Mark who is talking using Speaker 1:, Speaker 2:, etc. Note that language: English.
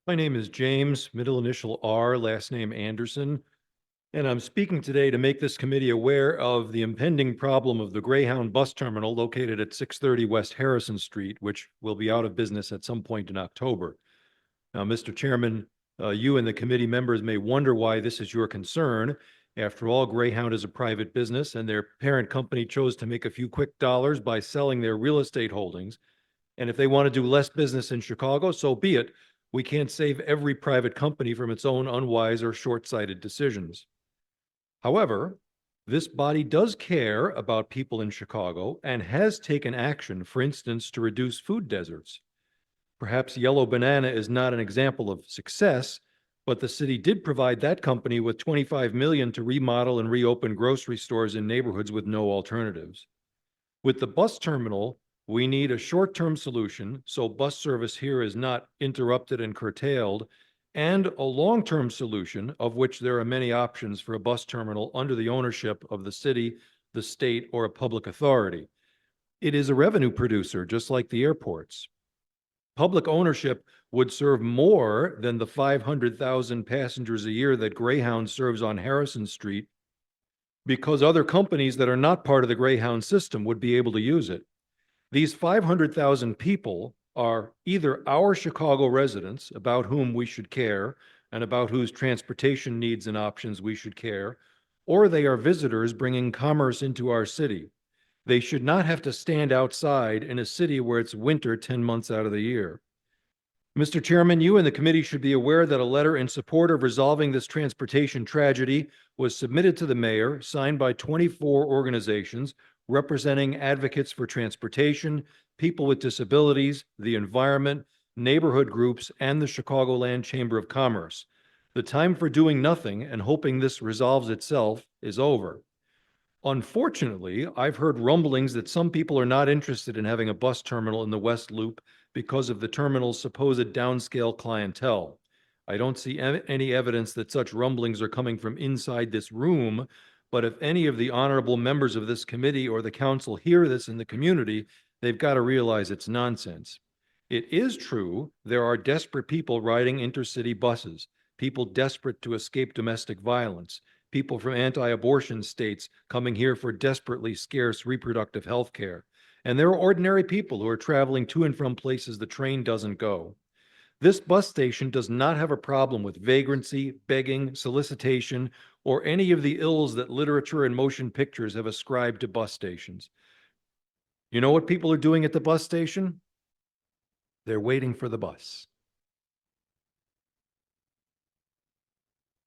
Speaker 1: My name is James, middle initial R, last name Anderson, and I'm speaking today to make this committee aware of the impending problem of the Greyhound Bus Terminal located at 630 West Harrison Street, which will be out of business at some point in October. Now, Mr. Chairman, you and the committee members may wonder why this is your concern. After all, Greyhound is a private business, and their parent company chose to make a few quick dollars by selling their real estate holdings. And if they want to do less business in Chicago, so be it. We can't save every private company from its own unwise or short-sighted decisions. However, this body does care about people in Chicago and has taken action, for instance, to reduce food deserts. Perhaps Yellow Banana is not an example of success, but the city did provide that company with $25 million to remodel and reopen grocery stores in neighborhoods with no alternatives. With the bus terminal, we need a short-term solution so bus service here is not interrupted and curtailed, and a long-term solution, of which there are many options for a bus terminal under the ownership of the city, the state, or a public authority. It is a revenue producer, just like the airports. Public ownership would serve more than the 500,000 passengers a year that Greyhound serves on Harrison Street, because other companies that are not part of the Greyhound system would be able to use it. These 500,000 people are either our Chicago residents about whom we should care and about whose transportation needs and options we should care, or they are visitors bringing commerce into our city. They should not have to stand outside in a city where it's winter 10 months out of the year. Mr. Chairman, you and the committee should be aware that a letter in support of resolving this transportation tragedy was submitted to the mayor, signed by 24 organizations representing advocates for transportation, people with disabilities, the environment, neighborhood groups, and the Chicagoland Chamber of Commerce. The time for doing nothing and hoping this resolves itself is over. Unfortunately, I've heard rumblings that some people are not interested in having a bus terminal in the West Loop because of the terminal's supposed downscale clientele. I don't see any evidence that such rumblings are coming from inside this room, but if any of the honorable members of this committee or the council hear this in the community, they've got to realize it's nonsense. It is true there are desperate people riding intercity buses, people desperate to escape domestic violence, people from anti-abortion states coming here for desperately scarce reproductive health care. And there are ordinary people who are traveling to and from places the train doesn't go. This bus station does not have a problem with vagrancy, begging, solicitation, or any of the ills that literature and motion pictures have ascribed to bus stations. You know what people are doing at the bus station? They're waiting for the bus.